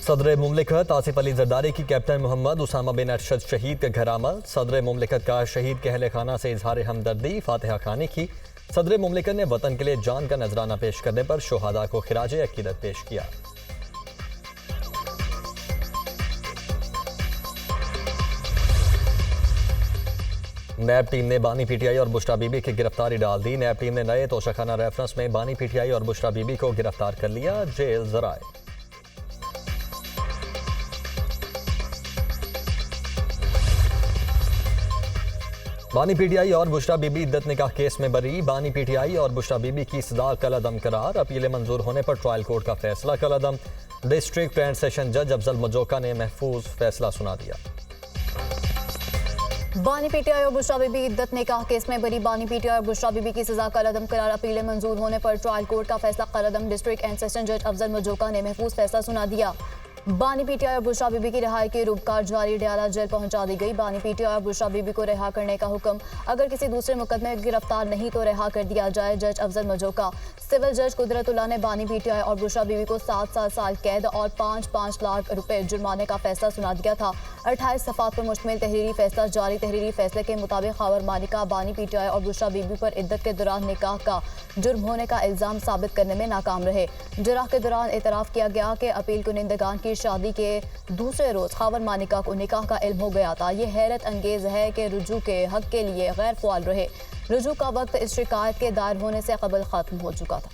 सदर मुमलिकत आसिफ अली जरदारी की कैप्टन मोहम्मद उसामा बिन अरशद शहीद के घर आमद। सदर मुमलिकत का शहीद के अहल खाना से इजहार हमदर्दी, फातिहा खानी की। सदर मुमलिकत ने वतन के लिए जान का नजराना पेश करने पर शोहदा को खिराज अकीदत पेश किया। नैब टीम ने बानी पीटीआई और बुशरा बीबी की गिरफ्तारी डाल दी। नैब टीम ने नए तोशाखाना रेफरेंस में बानी पीटीआई और बुशरा बीबी को गिरफ्तार कर लिया। जेल जराए। बानी पीटीआई और बुशरा बीबी इद्दत निकाह केस में बरी। बानी पीटीआई और बुशरा बीबी की सजा कलअदम करार। अपीलें मंजूर होने पर ट्रायल कोर्ट का फैसला कलअदम। डिस्ट्रिक्ट एंड सेशन जज अफजल मजोका ने महफूज फैसला सुना दिया। बानी पीटीआई और बुशरा बीबी इद्दत निकाह केस में बरी। बानी पीटीआई और बुशरा बीबी की सजा कलअदम करार। अपीलें मंजूर होने पर ट्रायल कोर्ट का फैसला कलअदम। डिस्ट्रिक्ट एंड सेशन जज अफजल मजोका ने महफूज फैसला सुना दिया। बानी पीटीआई और बुशरा बीबी की रिहाई की रूपकार जारी, डयाला जेल पहुंचा दी गई। बानी पीटीआई और बुशरा बीबी को रिहा करने का हुक्म। अगर किसी दूसरे मुकदमे में गिरफ्तार नहीं तो रिहा कर दिया जाए। जज अफजल मजोका। सिविल जज कुदरतुल्लाह ने बानी पीटीआई और बुशरा बीबी को 7 साल कैद और 5-5 लाख रुपए जुर्माने का फैसला सुना दिया था। 28 सफ़ात पर मुश्तमिल तहरीरी फैसला जारी। तहरीरी फैसले के मुताबिक खावर मालिका बानी पीटीआई और बुशरा बीबी पर इद्दत के दौरान निकाह का जुर्म होने का इल्ज़ाम साबित करने में नाकाम रहे। जराह के दौरान एतराफ़ किया गया कि अपील कुनिंदगान की शादी के दूसरे रोज खावर मानिका को निकाह का इल्म हो गया था। ये हैरत अंगेज है कि रुजू के हक के लिए गैर फ़आल रहे। रुजू का वक्त इस शिकायत के दायर होने से कबल खत्म हो चुका था।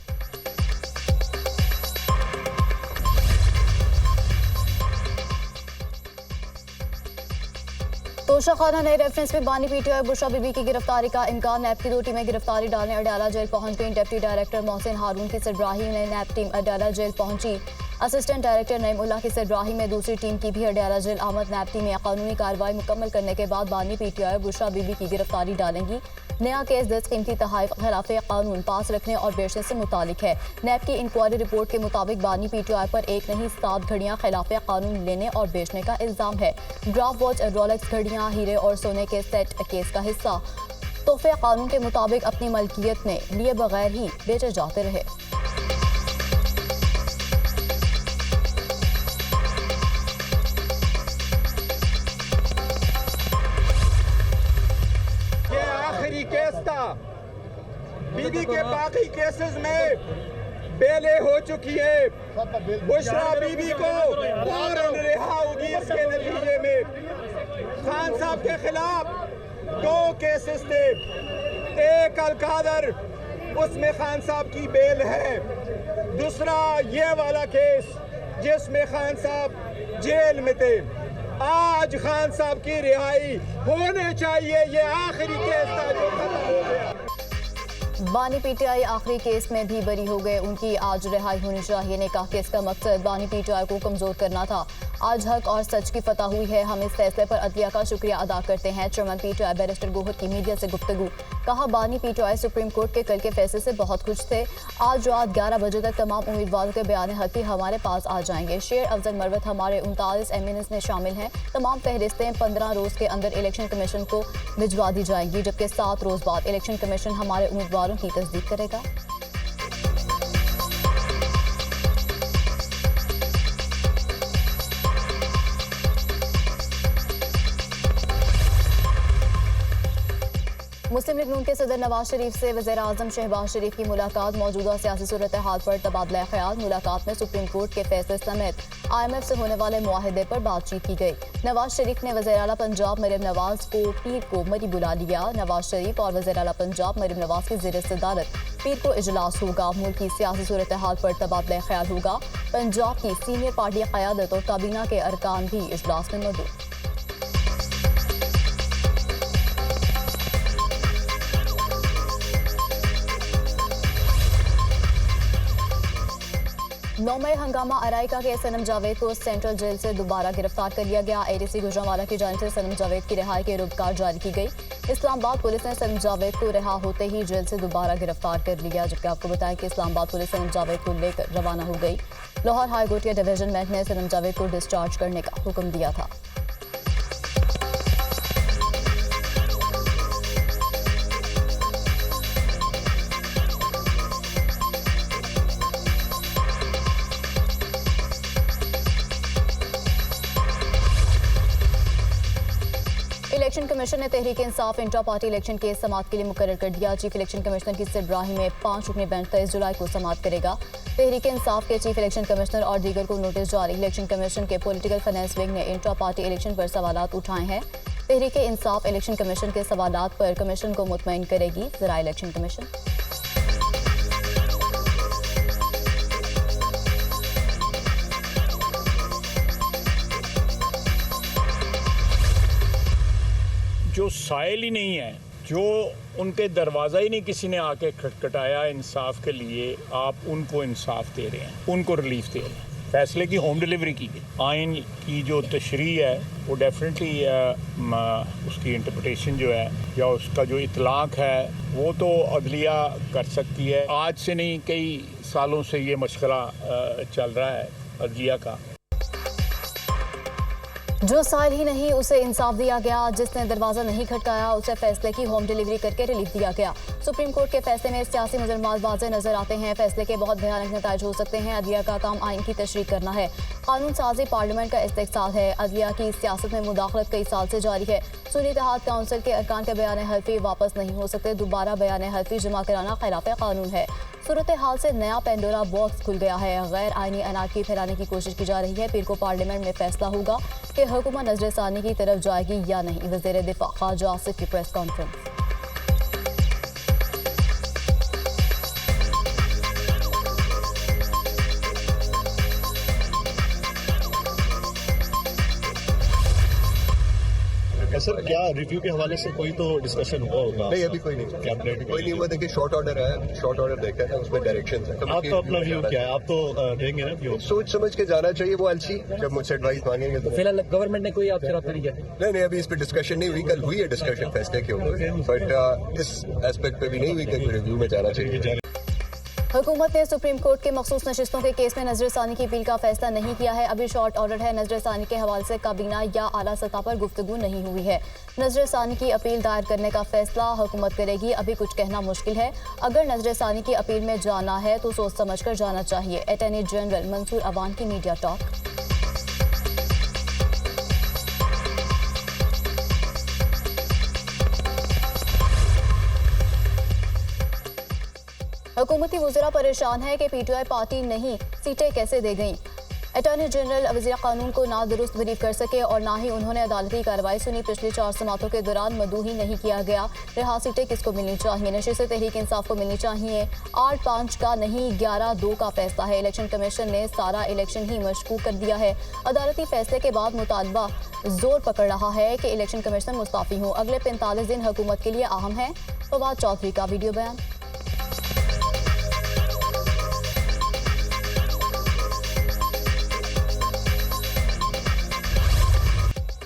तोशाखाना नए रेफरेंस में बानी पीटीआई और बुशरा बीबी की गिरफ्तारी का इम्कान। नैब की 2 टीमें गिरफ्तारी डालने अडयाला जेल पहुंच गई। डिप्टी डायरेक्टर मोहसिन हारून की सरबराही में नैब टीम अडयाला जेल पहुंची। असिस्टेंट डायरेक्टर नईमुल्लाह की सरबराही में दूसरी टीम की भी अडयाला जेल आमद। नैब टीमें कानूनी कार्रवाई मुकम्मल करने के बाद बानी पीटीआई और बुशरा बीबी की गिरफ्तारी डालेंगी। नया केस 10 कीमती तोहफे खिलाफ कानून पास रखने और बेचने से मुतालिक है। नैब की इंक्वायरी रिपोर्ट के मुताबिक बानी पीटीआई पर एक नहीं 7 घड़ियां खिलाफ कानून लेने और बेचने का इल्ज़ाम है। ड्राफ्ट वॉच, रोलेक्स घड़ियां, हीरे और सोने के सेट केस का हिस्सा। तोहफे कानून के मुताबिक अपनी मलकियत में लिए बगैर ही बेचे जाते रहे। केस था। बीबी के बाकी केसेस में बेलें हो चुकी है। बुशरा बीबी को फौरन रिहा होगी। इसके नतीजे में खान साहब के खिलाफ 2 केसेस थे। एक अलकादर, उसमें खान साहब की बेल है। दूसरा ये वाला केस जिसमें खान साहब जेल में थे। आज खान साहब की रिहाई होनी चाहिए। ये आखिरी केस था जो खत्म हो गया। बानी पीटीआई आखिरी केस में भी बरी हो गए। उनकी आज रिहाई होनी चाहिए। निकाह केस का मकसद बानी पीटीआई को कमजोर करना था। आज हक और सच की फतह हुई है। हम इस फैसले पर अदलिया का शुक्रिया अदा करते हैं। चेयरमैन पीटीआई बैरिस्टर गोहर की मीडिया से गुफ्तगू। कहा, बानी पीटीआई सुप्रीम कोर्ट के कल के फैसले से बहुत खुश थे। आज रात 11 बजे तक तमाम उम्मीदवारों के बयान हकी हमारे पास आ जाएंगे। शेर अफजल मरवत हमारे 39 एमएनएस में शामिल हैं। तमाम फहरिस्तें 15 रोज के अंदर इलेक्शन कमीशन को भिजवा दी जाएंगी, जबकि 7 रोज बाद इलेक्शन कमीशन हमारे उम्मीदवारों की तस्दीक करेगा। मुस्लिम लीग नून के सदर नवाज शरीफ से वज़ीर आज़म शहबाज शरीफ की मुलाकात। मौजूदा सियासी सूरत हाल पर तबादला ख्याल। मुलाकात में सुप्रीम कोर्ट के फैसले समेत IMF से होने वाले मुआहदे पर बातचीत की गई। नवाज शरीफ ने वज़ीर आला पंजाब मरीम नवाज को पीर को मरी बुला लिया। नवाज शरीफ और वज़ीर आला पंजाब मरीम नवाज की ज़ेर सदारत पीर को इजलास होगा। मुल्क की सियासी सूरत हाल पर तबादला ख्याल होगा। पंजाब की सीनियर पार्टी क़यादत और काबीना के अरकान भी इजलास में मौजूद। नौमे हंगामा अराइका के सनम जावेद को सेंट्रल जेल से दोबारा गिरफ्तार कर लिया गया। ADC गुजरांवाला की जानिब से सनम जावेद की रिहाई की रूपकार जारी की गई। इस्लामाबाद पुलिस ने सनम जावेद को रिहा होते ही जेल से दोबारा गिरफ्तार कर लिया। जबकि आपको बताएं कि इस्लामाबाद पुलिस सनम जावेद को लेकर रवाना हो गई। लाहौर हाईकोर्ट के डिवीजन बेंच ने सनम जावेद को डिस्चार्ज करने का हुक्म दिया था। इलेक्शन कमीशन ने Tehreek Insaf intra party election case समाअत के लिए मुकर्रर कर दिया। चीफ इलेक्शन कमिश्नर की सरबराही में 5 रुकनी बेंच 23 जुलाई को समाअत करेगा। तहरीक इंसाफ के चीफ इलेक्शन कमिश्नर और दीगर को नोटिस जारी। इलेक्शन कमीशन के पॉलिटिकल फाइनेंस विंग ने इंट्रा पार्टी इलेक्शन पर सवालात उठाए हैं। तहरीक इंसाफ इलेक्शन कमीशन के सवालात पर कमीशन को मुतमईन करेगी ज़रा इलेक्शन कमीशन। जो साइल ही नहीं है, जो उनके दरवाज़ा ही नहीं किसी ने आके खटखटाया इंसाफ के लिए, आप उनको इंसाफ दे रहे हैं, उनको रिलीफ दे रहे हैं। फैसले की होम डिलीवरी की गई। आइन की जो तशरीह है वो डेफिनेटली उसकी इंटरप्रिटेशन जो है या उसका जो इतलाक़ है वो तो अदलिया कर सकती है। आज से नहीं, कई सालों से ये मशगला चल रहा है अदलिया का। जो साइल ही नहीं उसे इंसाफ दिया गया, जिसने दरवाजा नहीं खटकाया उसे फैसले की होम डिलीवरी करके रिलीफ दिया गया। सुप्रीम कोर्ट के फैसले में सियासी मुजरमात वाज़ेह नजर आते हैं। फैसले के बहुत भयानक नताइज हो सकते हैं। अदलिया का काम आइन की तशरीह करना है। कानून साजी पार्लियामेंट का इस्तेक्साल है। अदलिया की सियासत में मुदाखलत कई साल से जारी है। सुन्नी इत्तेहाद काउंसिल के अरकान के बयान हल्फी वापस नहीं हो सकते। दोबारा बयान हल्फी जमा कराना खिलाफ कानून है। सूरत हाल से नया पेंडोरा बॉक्स खुल गया है। गैर आइनी अनाकी फैलाने की कोशिश की जा रही है। पीर को पार्लियामेंट में फैसला होगा कि हुकूमत नजरसानी की तरफ जाएगी या नहीं। वज़ीर दिफा ख्वाजा आसिफ की प्रेस कॉन्फ्रेंस। सर, क्या रिव्यू के हवाले से कोई तो डिस्कशन हुआ होगा? नहीं, अभी कोई नहीं, कैबिनेट कोई नहीं हुआ। देखिए, शॉर्ट ऑर्डर है, शॉर्ट ऑर्डर देखा है, उसमें डायरेक्शन है। आपका अपना व्यू क्या है? आप तो देंगे ना व्यू? सोच समझ के जाना चाहिए। वो एलसी जब मुझसे एडवाइस मांगेंगे तो फिलहाल गवर्नमेंट ने कोई आपसे रब्ता नहीं किया? नहीं, अभी इस पर डिस्कशन नहीं हुई। कल हुई है डिस्कशन फैसले के ऊपर, बट इस एस्पेक्ट पे भी नहीं हुई कि रिव्यू में जाना चाहिए। हुकूमत ने सुप्रीम कोर्ट के मखसूस नशिस्तों के केस में नजरसानी की अपील का फैसला नहीं किया है। अभी शॉर्ट ऑर्डर है। नजरसानी के हवाले से काबीना या आला सतह पर गुफ्तगू नहीं हुई है। नजरसानी की अपील दायर करने का फैसला हुकूमत करेगी। अभी कुछ कहना मुश्किल है। अगर नजरसानी की अपील में जाना है तो सोच समझ कर जाना चाहिए। अटॉर्नी जनरल मंसूर अवान की मीडिया टॉक। हुकूमती वज़ीरा परेशान है कि पीटीआई पार्टी नहीं सीटें कैसे दे गईं। अटॉर्नी जनरल वज़ीर कानून को ना दुरुस्त ब्रीफ कर सके और ना ही उन्होंने अदालती कार्रवाई सुनी। पिछली 4 समातों के दौरान मदू ही नहीं किया गया। रिहा सीटें किसको मिलनी चाहिए? नशिस्त तहरीक इंसाफ को मिलनी चाहिए। 8-5 का नहीं 11-2 का फैसला है। इलेक्शन कमीशन ने सारा इलेक्शन ही मशकूक कर दिया है। अदालती फैसले के बाद मुतालबा जोर पकड़ रहा है कि इलेक्शन कमीशन मुस्ताफी हो। अगले 45 दिन हुकूमत के लिए अहम है। फवाद चौधरी का वीडियो बयान।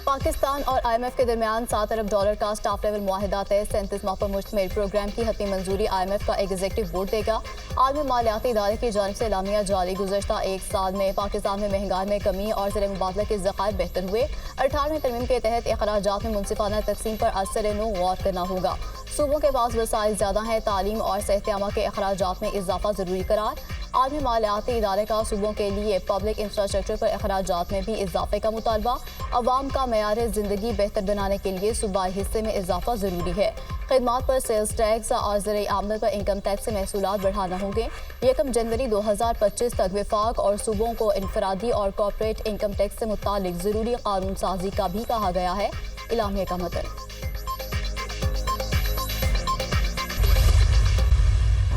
पाकिस्तान और IMF के दरमियान $7 अरब का स्टाफ लेवल मुआहिदा तय। 37 माह पर मुश्तमिल प्रोग्राम की हतमी मंजूरी IMF का एग्जीक्यूटिव बोर्ड देगा। आलमी मालियाती इदारे की जानिब से एलामिया जारी। गुज़श्ता एक साल में पाकिस्तान में महंगाई में कमी और ज़र मुबादला के ज़खायर बेहतर हुए। 18वें तरमीम के तहत अखराजात में मुनसिफाना तकसीम पर असर नो गौर करना होगा। सूबों के पास वसाइल ज़्यादा हैं। तालीम और सेहत-ए-आमा के अखराजात में इजाफा ज़रूरी करार। आलमी मालियाती इदारे का सूबों के लिए पब्लिक इंफ्रास्ट्रक्चर पर अखराजात में भी इजाफे का मुतालबा। अवाम का मेयार ज़िंदगी बेहतर बनाने के लिए सूबाई हिस्से में इजाफा ज़रूरी है। खिदमात पर सेल्स टैक्स और ज़रिए आमदन पर इनकम टैक्स से महसूलात बढ़ाना होंगे। 1 जनवरी 2025 तक विफाक और सूबों को इनफरादी और कॉर्पोरेट इनकम टैक्स से मुतालिक ज़रूरी कानून साजी का भी कहा गया है। इलामिया का मतलब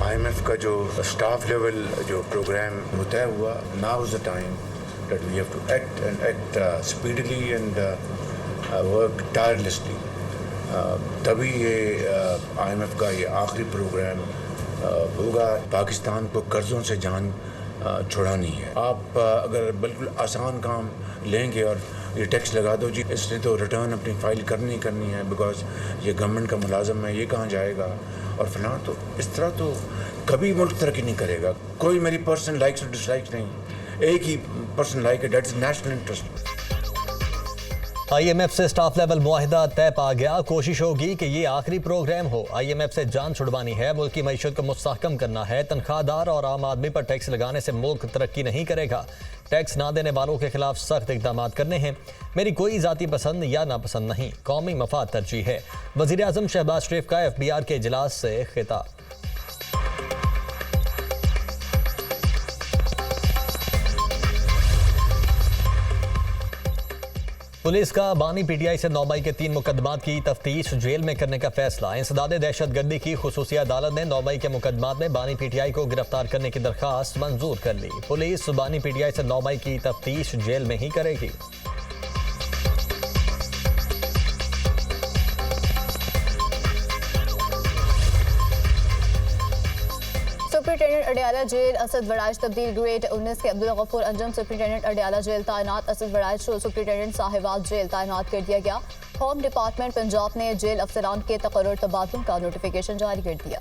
IMF का जो स्टाफ लेवल जो प्रोग्राम तय हुआ, now is the time that we have to act speedily and work tirelessly. तभी ये IMF का ये आखिरी प्रोग्राम होगा। पाकिस्तान को कर्ज़ों से जान छुड़ानी है। आप अगर बिल्कुल आसान काम लेंगे और ये टैक्स लगा दो जी, इसने तो रिटर्न अपनी फाइल करनी है बिकॉज ये गवर्नमेंट का मुलाजम है, ये कहाँ जाएगा और फलां, तो इस तरह तो कभी मुल्क तरक्की नहीं करेगा। कोई मेरी पर्सनल लाइक्स और डिसलाइक्स नहीं, एक ही पर्सनल लाइक है, that is national interest. IMF से स्टाफ लेवल मुआहिदा तय पा गया। कोशिश होगी कि ये आखिरी प्रोग्राम हो। IMF से जान छुड़वानी है, मुल्क की मईशत को मुस्तहकम करना है। तनख्वाहदार और आम आदमी पर टैक्स लगाने से मुल्क तरक्की नहीं करेगा। टैक्स ना देने वालों के खिलाफ सख्त इकदाम करने हैं। मेरी कोई जाती पसंद या नापसंद नहीं, कौमी मफाद तरजीह है। वज़ीर आज़म शहबाज शरीफ का FBR के इजलास से खिताब। पुलिस का बानी PTI से 9 मई के 3 मुकदमात की तफ्तीश जेल में करने का फैसला। इंसदाद दहशतगर्दी की खुसूसी अदालत ने 9 मई के मुकदमात में बानी PTI को गिरफ्तार करने की दरखास्त मंजूर कर ली। पुलिस बानी PTI से 9 मई की तफ्तीश जेल में ही करेगी। सुप्रिंटेंडेंट अडयाला जेल असद वड़ाइश तब्दील। ग्रेड 19 के अब्दुल गफूर अंजम सुप्रिंटेंडेंट अडयाला जेल तैनात। असद वड़ाइश को सुप्रिंटेंडेंट साहिबाद जेल तैनात कर दिया गया। होम डिपार्टमेंट पंजाब ने जेल अफसरान के तकर्रुर तबादलों का नोटिफिकेशन जारी कर दिया।